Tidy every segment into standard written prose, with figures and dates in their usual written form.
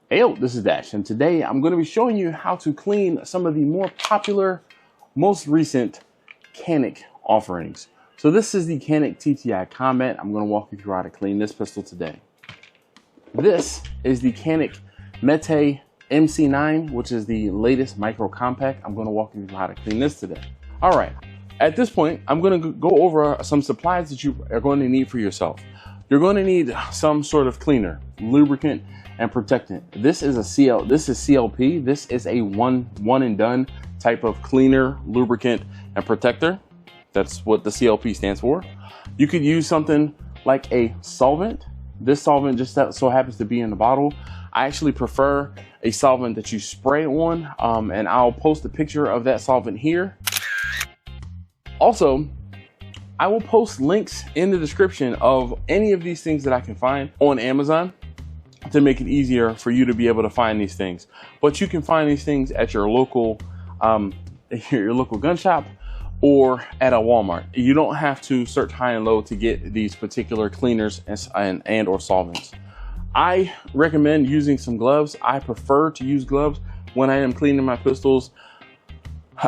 Hey, yo, this is Dash, and today I'm going to be showing you how to clean some of the more popular, most recent Canik offerings. So this is the Canik TTI Combat. I'm going to walk you through how to clean this pistol today. This is the Canik Mete MC9, which is the latest micro compact. I'm going to walk you through how to clean this today. All right, at this point, I'm going to go over some supplies that you are going to need for yourself. You're going to need some sort of cleaner, lubricant, and protectant. This is CLP. This is a one and done type of cleaner, lubricant, and protector. That's what the CLP stands for. You could use something like a solvent. This solvent just so happens to be in the bottle. I actually prefer a solvent that you spray on, and I'll post a picture of that solvent here. Also, I will post links in the description of any of these things that I can find on Amazon to make it easier for you to be able to find these things. But you can find these things at your local gun shop or at a Walmart. You don't have to search high and low to get these particular cleaners and or solvents. I recommend using some gloves. I prefer to use gloves when I am cleaning my pistols.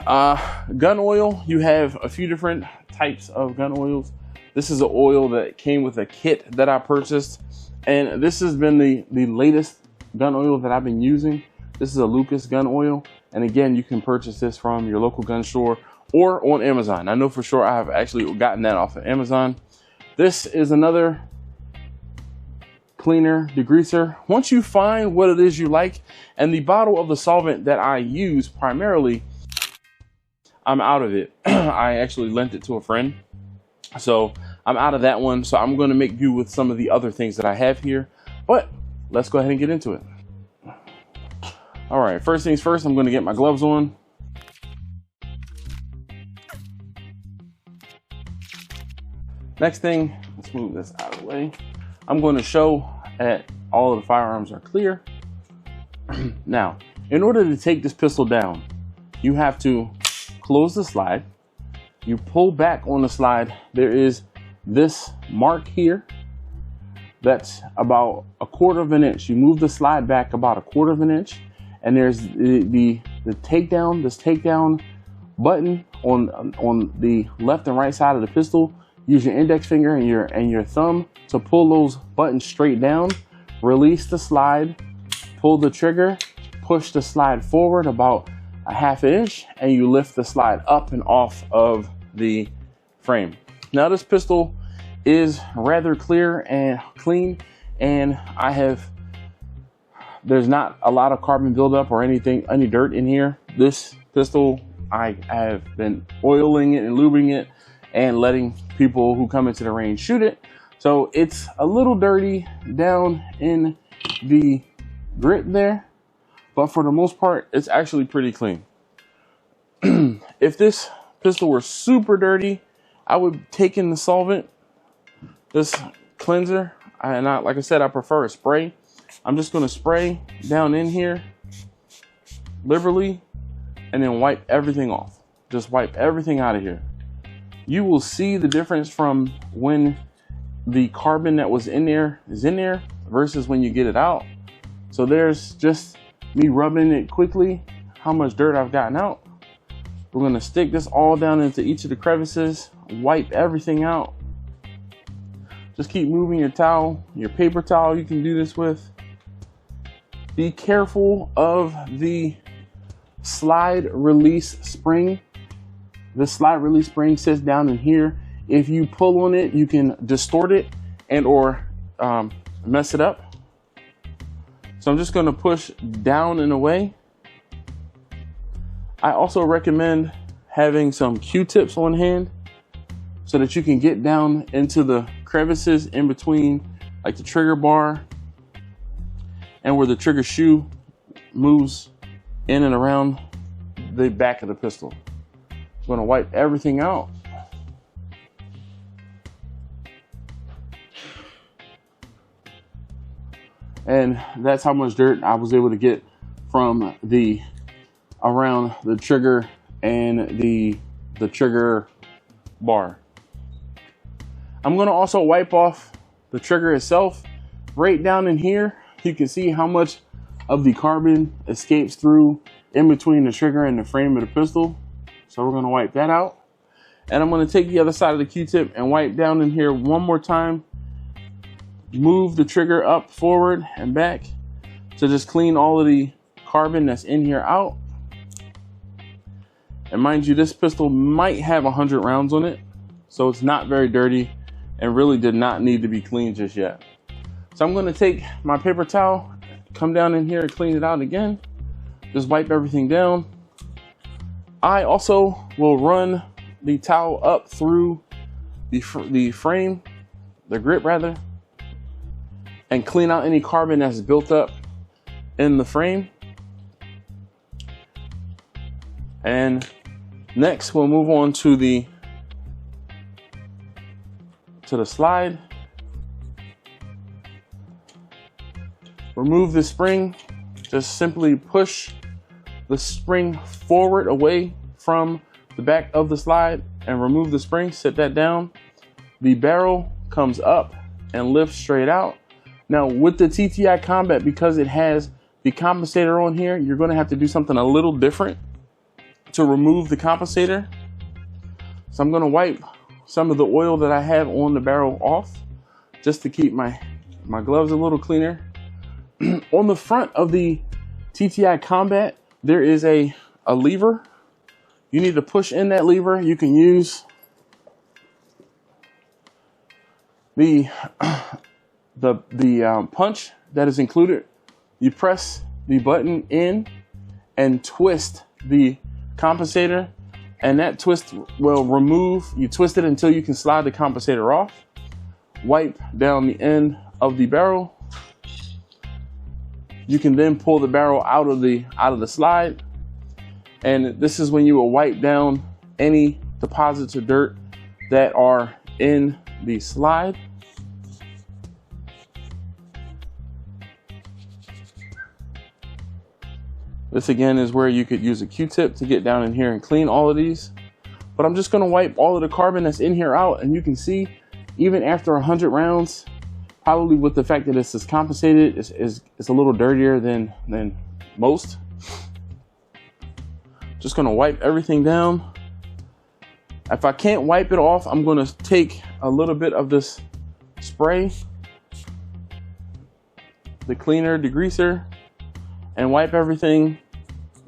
Gun oil, you have a few different types of gun oils. This is an oil that came with a kit that I purchased, and this has been the latest gun oil that I've been using. This is a Lucas gun oil, and again, you can purchase this from your local gun store or on Amazon. I know for sure I have actually gotten that off of Amazon. This is another cleaner, degreaser. Once you find what it is you like, and the bottle of the solvent that I use primarily, I'm out of it. I actually lent it to a friend, so I'm out of that one. So I'm going to make do with some of the other things that I have here, but let's go ahead and get into it. All right, first things first, I'm going to get my gloves on. Next thing, let's move this out of the way. I'm going to show that all of the firearms are clear. Now, in order to take this pistol down, you have to close the slide. You pull back on the slide. There is this mark here that's about 1/4 of an inch. You move the slide back about 1/4 of an inch, and there's the takedown, this takedown button on the left and right side of the pistol. Use your index finger and your thumb to pull those buttons straight down. Release the slide, pull the trigger, push the slide forward about 1/2 inch, and you lift the slide up and off of the frame. Now this pistol is rather clear and clean, and there's not a lot of carbon buildup or any dirt in here. This pistol, I have been oiling it and lubing it and letting people who come into the range shoot it. So it's a little dirty down in the grip there, but for the most part, it's actually pretty clean. If this pistol were super dirty, I would take in the solvent, this cleanser, and like I said, I prefer a spray. I'm just going to spray down in here liberally and then wipe everything off. Just wipe everything out of here. You will see the difference from when the carbon that was in there is in there versus when you get it out. So there's just me rubbing it quickly, how much dirt I've gotten out. We're going to stick this all down into each of the crevices, wipe everything out. Just keep moving your towel, your paper towel you can do this with. Be careful of the slide release spring. The slide release spring sits down in here. If you pull on it, you can distort it and or mess it up. So I'm just going to push down and away. I also recommend having some Q-tips on hand so that you can get down into the crevices in between, like the trigger bar and where the trigger shoe moves in and around the back of the pistol. I'm going to wipe everything out. And that's how much dirt I was able to get from around the trigger and the trigger bar. I'm going to also wipe off the trigger itself. Right down in here, you can see how much of the carbon escapes through in between the trigger and the frame of the pistol. So we're gonna wipe that out. And I'm gonna take the other side of the Q-tip and wipe down in here one more time. Move the trigger up, forward, and back to just clean all of the carbon that's in here out. And mind you, this pistol might have 100 rounds on it, so it's not very dirty and really did not need to be cleaned just yet. So I'm gonna take my paper towel, come down in here and clean it out again. Just wipe everything down. I also will run the towel up through the frame, the grip rather, and clean out any carbon that's built up in the frame. And next we'll move on to the slide. Remove the spring. Just simply push the spring forward away from the back of the slide and remove the spring. Set that down. The barrel comes up and lifts straight out. Now with the TTI Combat, because it has the compensator on here, you're going to have to do something a little different to remove the compensator. So I'm going to wipe some of the oil that I have on the barrel off just to keep my gloves a little cleaner. On the front of the TTI Combat, there is a lever. You need to push in that lever. You can use the punch that is included. You press the button in and twist the compensator, and that twist will remove, you twist it until you can slide the compensator off. Wipe down the end of the barrel. You can then pull the barrel out of the slide, and this is when you will wipe down any deposits of dirt that are in the slide. This again is where you could use a Q-tip to get down in here and clean all of these. But I'm just gonna wipe all of the carbon that's in here out, and you can see even after 100 rounds, probably with the fact that this is compensated, it's a little dirtier than most. Just gonna wipe everything down. If I can't wipe it off, I'm gonna take a little bit of this spray, the cleaner, degreaser, and wipe everything,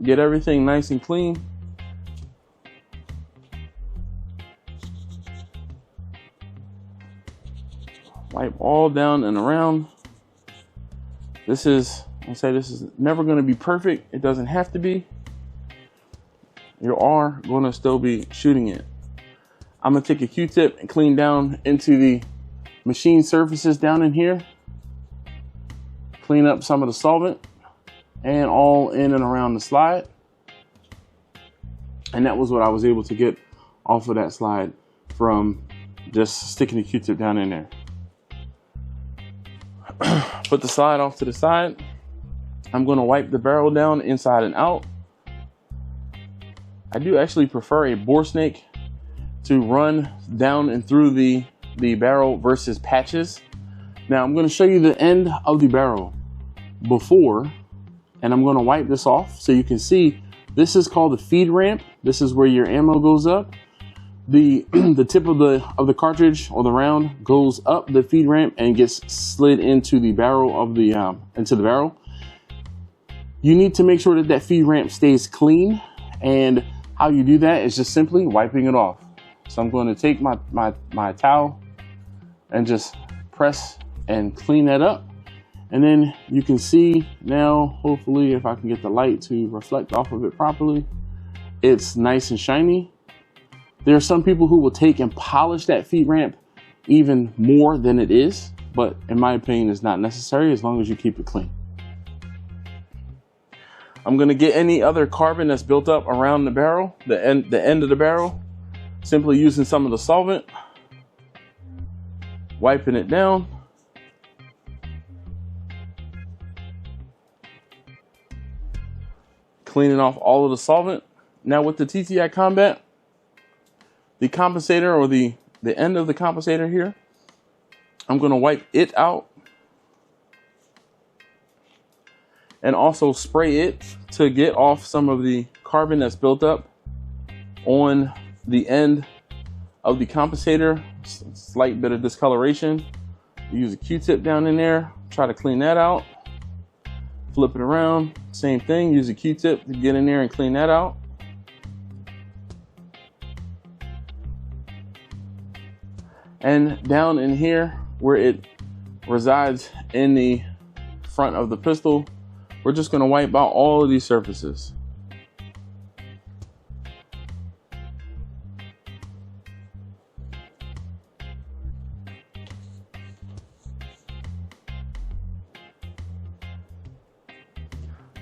get everything nice and clean. Wipe all down and around. This is never going to be perfect. It doesn't have to be. You are going to still be shooting it. I'm going to take a Q-tip and clean down into the machine surfaces down in here. Clean up some of the solvent and all in and around the slide. And that was what I was able to get off of that slide from just sticking the Q-tip down in there. Put the slide off to the side. I'm going to wipe the barrel down inside and out. I do actually prefer a bore snake to run down and through the barrel versus patches. Now I'm going to show you the end of the barrel before, and I'm going to wipe this off so you can see this is called the feed ramp. This is where your ammo goes up. The tip of the cartridge or the round goes up the feed ramp and gets slid into the barrel of the barrel. You need to make sure that that feed ramp stays clean, and how you do that is just simply wiping it off. So I'm going to take my towel and just press and clean that up, and then you can see now, hopefully if I can get the light to reflect off of it properly, it's nice and shiny. There are some people who will take and polish that feed ramp even more than it is, but in my opinion, it's not necessary as long as you keep it clean. I'm gonna get any other carbon that's built up around the barrel, the end of the barrel, simply using some of the solvent, wiping it down. Cleaning off all of the solvent. Now with the TTI Combat, the compensator or the end of the compensator here, I'm going to wipe it out. and also spray it to get off some of the carbon that's built up on the end of the compensator. Slight bit of discoloration. Use a Q-tip down in there, try to clean that out. Flip it around, same thing, use a Q-tip to get in there and clean that out. And down in here where it resides in the front of the pistol, we're just going to wipe out all of these surfaces.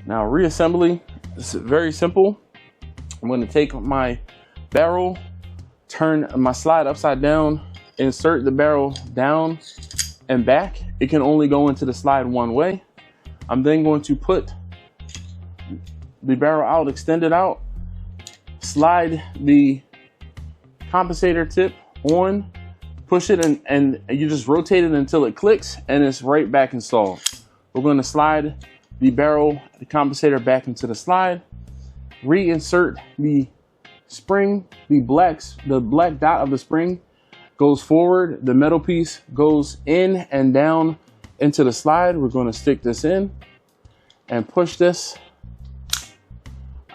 Now reassembly is very simple. I'm going to take my barrel, turn my slide upside down, insert the barrel down and back. It can only go into the slide one way. I'm then going to put the barrel out, extend it out, slide the compensator tip on, push it, and you just rotate it until it clicks and it's right back installed. We're going to slide the barrel, the compensator back into the slide, reinsert the spring, the black dot of the spring goes forward, the metal piece goes in and down into the slide. We're going to stick this in and push this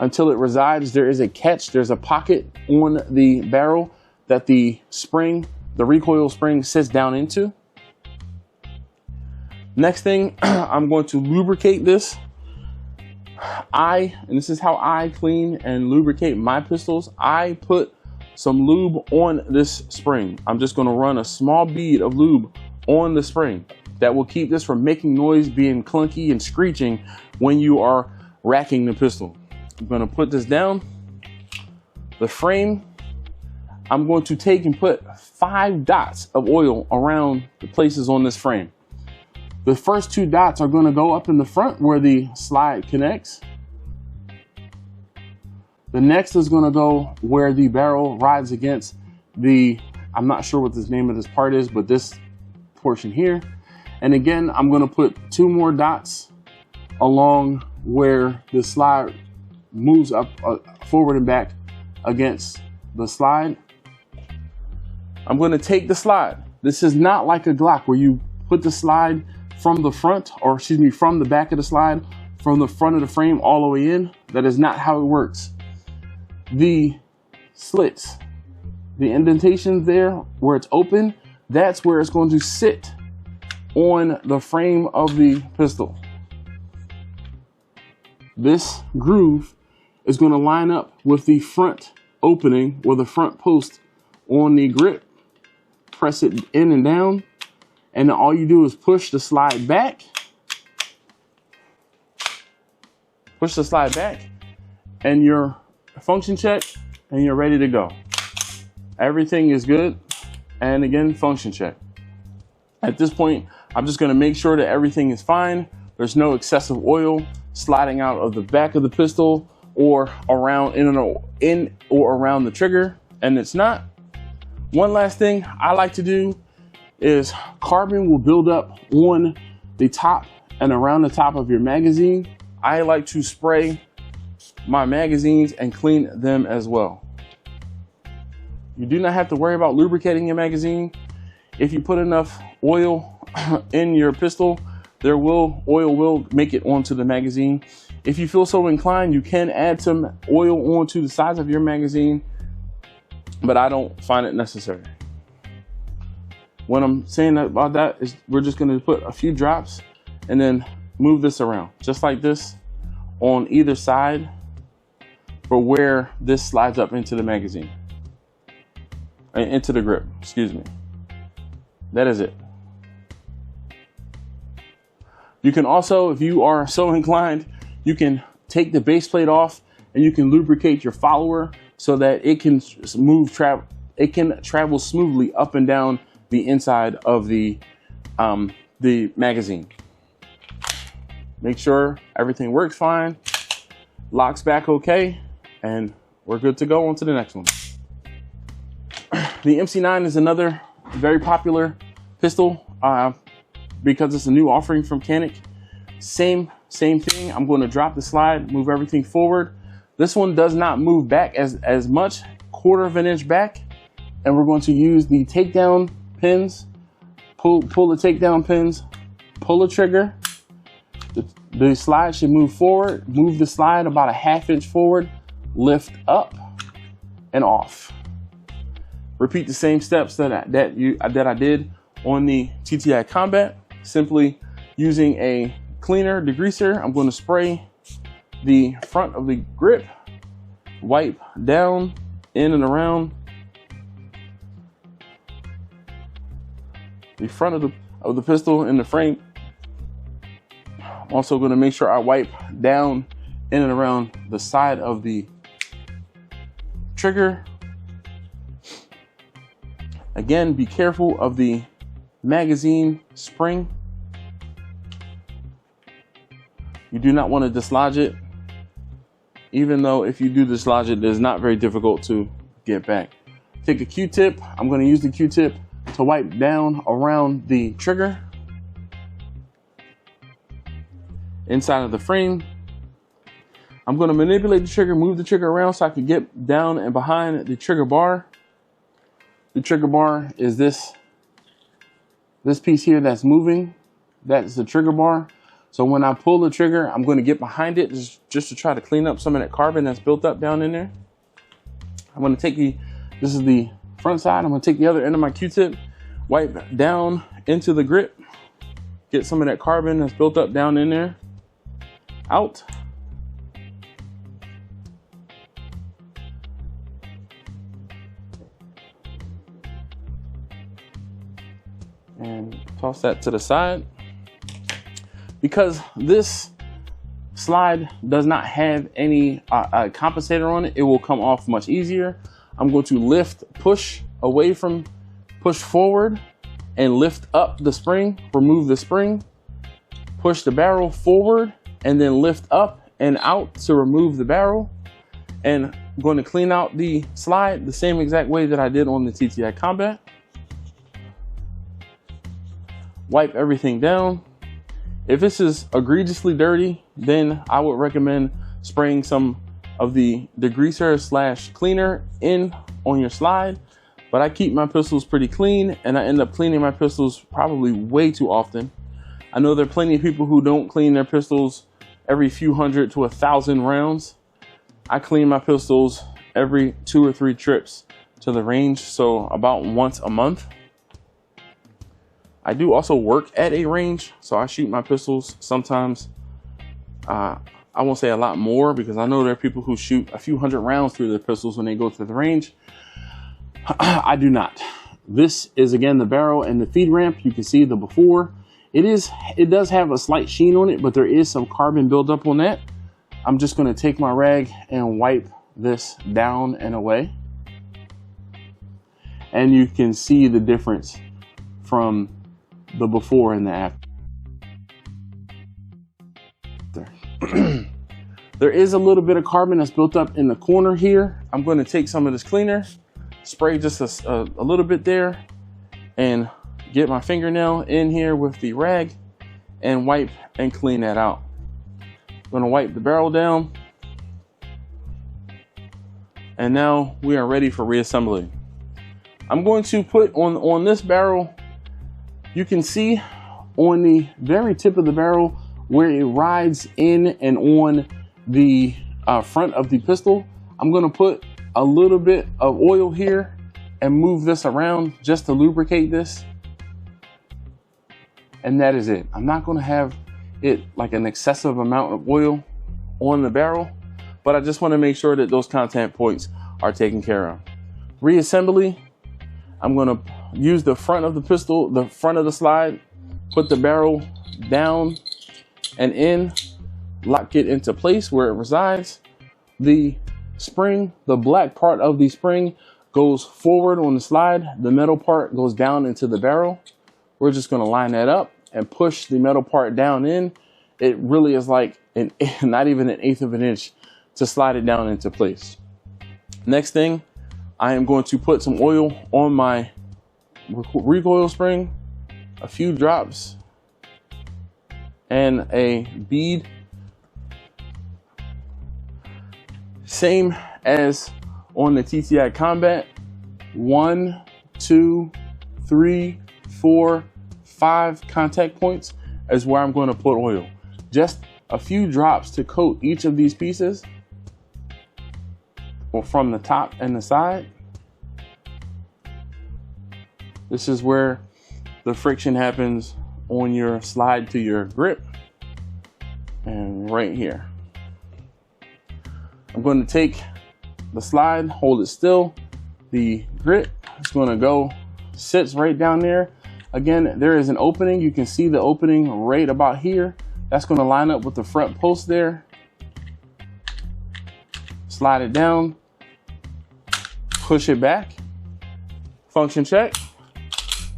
until it resides. There is a catch, there's a pocket on the barrel that the spring, the recoil spring, sits down into. Next thing, I'm going to lubricate this. And this is how I clean and lubricate my pistols. I put some lube on this spring. I'm just going to run a small bead of lube on the spring. That will keep this from making noise, being clunky and screeching when you are racking the pistol. I'm going to put this down. The frame, I'm going to take and put 5 dots of oil around the places on this frame. The first 2 dots are going to go up in the front where the slide connects. The next is going to go where the barrel rides against the, I'm not sure what the name of this part is, but this portion here. And again, I'm going to put 2 more dots along where the slide moves up forward and back against the slide. I'm going to take the slide. This is not like a Glock where you put the slide from the front, or excuse me, from the back of the slide, from the front of the frame all the way in. That is not how it works. The slits, the indentations there where it's open, that's where it's going to sit on the frame of the pistol. This groove is going to line up with the front opening or the front post on the grip. Press it in and down. And all you do is push the slide back. Push the slide back, and your function check, and you're ready to go. Everything is good. And again, function check. At this point, I'm just going to make sure that everything is fine. There's no excessive oil sliding out of the back of the pistol or around in or around the trigger, and it's not. One last thing I like to do is carbon will build up on the top and around the top of your magazine. I like to spray my magazines and clean them as well. You do not have to worry about lubricating your magazine. If you put enough oil in your pistol, oil will make it onto the magazine. If you feel so inclined, you can add some oil onto the sides of your magazine, but I don't find it necessary. What I'm saying about that is we're just going to put a few drops and then move this around just like this on either side for where this slides up into the magazine, into the grip, excuse me. That is it. You can also, if you are so inclined, you can take the base plate off and you can lubricate your follower so that it can travel smoothly up and down the inside of the magazine. Make sure everything works fine, locks back okay, and we're good to go on to the next one. The MC9 is another very popular pistol because it's a new offering from Canik. Same Same thing, I'm going to drop the slide, move everything forward. This one does not move back as much, 1/4 of an inch back. And we're going to use the takedown pins, pull the takedown pins, pull the trigger. The slide should move forward, move the slide about a 1/2 inch forward, lift up and off. Repeat the same steps that I did on the TTI Combat, simply using a cleaner degreaser. I'm going to spray the front of the grip, wipe down, in and around the front of the pistol in the frame. I'm also going to make sure I wipe down in and around the side of the trigger. Again, be careful of the magazine spring. You do not want to dislodge it, even though if you do dislodge it, it's not very difficult to get back. Take a Q-tip. I'm going to use the Q-tip to wipe down around the trigger inside of the frame. I'm going to manipulate the trigger, move the trigger around so I can get down and behind the trigger bar. The trigger bar is this piece here that's moving. That's the trigger bar. So when I pull the trigger, I'm going to get behind it just to try to clean up some of that carbon that's built up down in there. I'm going to take this is the front side. I'm going to take the other end of my Q-tip, wipe down into the grip, get some of that carbon that's built up down in there out. And toss that to the side. Because this slide does not have any compensator on it, it will come off much easier. I'm going to push forward and lift up the spring, remove the spring, push the barrel forward, and then lift up and out to remove the barrel. And I'm going to clean out the slide the same exact way that I did on the TTI Combat. Wipe everything down. If this is egregiously dirty, then I would recommend spraying some of the degreaser / cleaner in on your slide. But I keep my pistols pretty clean, and I end up cleaning my pistols probably way too often. I know there are plenty of people who don't clean their pistols every few hundred to 1,000 rounds. I clean my pistols every 2 or 3 trips to the range, so about once a month. I do also work at a range, so I shoot my pistols sometimes. I won't say a lot more, because I know there are people who shoot a few hundred rounds through their pistols when they go to the range. I do not. This is again the barrel and the feed ramp. You can see the before. It does have a slight sheen on it, but there is some carbon buildup on that. I'm just going to take my rag and wipe this down and away. And you can see the difference from the before and the after. There is a little bit of carbon that's built up in the corner here. I'm going to take some of this cleaner, spray just a little bit there, and get my fingernail in here with the rag and wipe and clean that out. I'm going to wipe the barrel down, and now we are ready for reassembly. I'm going to put on this barrel. You can see on the very tip of the barrel where it rides in and on the front of the pistol. I'm going to put a little bit of oil here and move this around just to lubricate this. And that is it. I'm not going to have it like an excessive amount of oil on the barrel, but I just want to make sure that those contact points are taken care of. Reassembly, I'm going to use the front of the pistol, the front of the slide, put the barrel down and in, lock it into place where it resides. The spring, the black part of the spring goes forward on the slide. The metal part goes down into the barrel. We're just going to line that up and push the metal part down in. It really is like not even an 1/8 of an inch to slide it down into place. Next thing, I am going to put some oil on my recoil spring, a few drops, and a bead Same as on the TTI Combat. 1, 2, 3, 4, 5 contact points is where I'm going to put oil. Just a few drops to coat each of these pieces, or from the top and the side. This is where the friction happens on your slide to your grip, and right here. I'm going to take the slide, hold it still. The grip is going to go, sits right down there. Again, there is an opening. You can see the opening right about here. That's going to line up with the front post there. Slide it down, push it back, function check.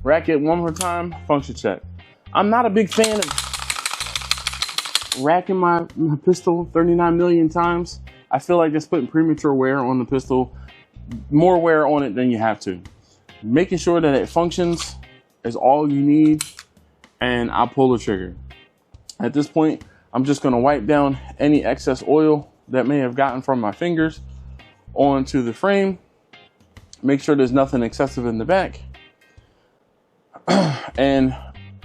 Rack it one more time, function check. I'm not a big fan of racking my pistol 39 million times. I feel like that's putting premature wear on the pistol, more wear on it than you have to. Making sure that it functions is all you need, and I'll pull the trigger. At this point, I'm just gonna wipe down any excess oil that may have gotten from my fingers onto the frame. Make sure there's nothing excessive in the back. And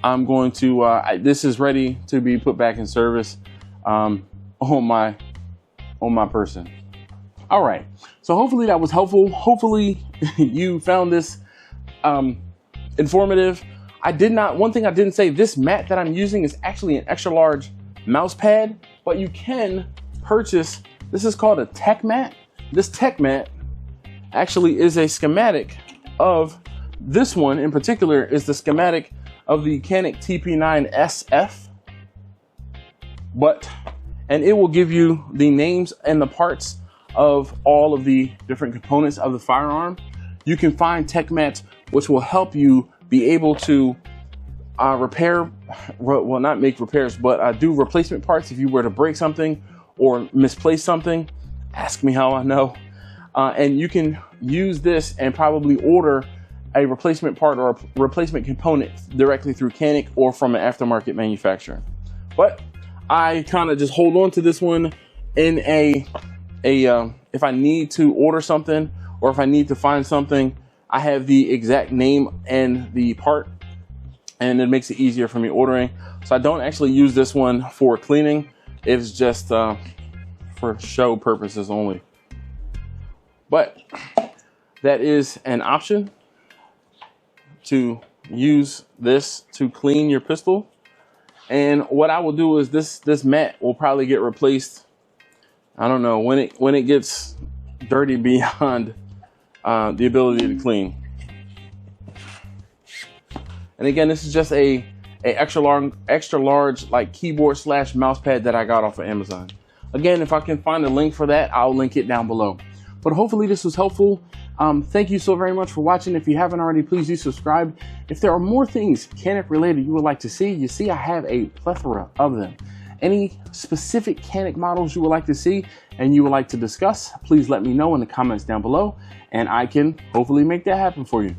I'm going to, this is ready to be put back in service on my person. All right, so hopefully that was helpful. Hopefully you found this informative. One thing I didn't say, this mat that I'm using is actually an extra large mouse pad, but you can purchase, this is called a tech mat. This tech mat actually is a schematic of, this one in particular is the schematic of the Canik TP9 SF, and it will give you the names and the parts of all of the different components of the firearm. You can find tech mats which will help you be able to repair, well, not make repairs, but do replacement parts if you were to break something or misplace something. Ask me how I know. And you can use this and probably order a replacement part or a replacement component directly through Canik or from an aftermarket manufacturer. But I kind of just hold on to this one in if I need to order something or if I need to find something, I have the exact name and the part, and it makes it easier for me ordering. So I don't actually use this one for cleaning. It's just for show purposes only. But that is an option, to use this to clean your pistol. And what I will do is this mat will probably get replaced, I don't know, when it gets dirty beyond the ability to clean. And again, this is just a extra large like keyboard / mouse pad that I got off of Amazon. Again, if I can find a link for that, I'll link it down below. But hopefully this was helpful. Thank you so very much for watching. If you haven't already, please do subscribe. If there are more things Canik related you would like to see, you see I have a plethora of them. Any specific Canik models you would like to see and you would like to discuss, please let me know in the comments down below, and I can hopefully make that happen for you.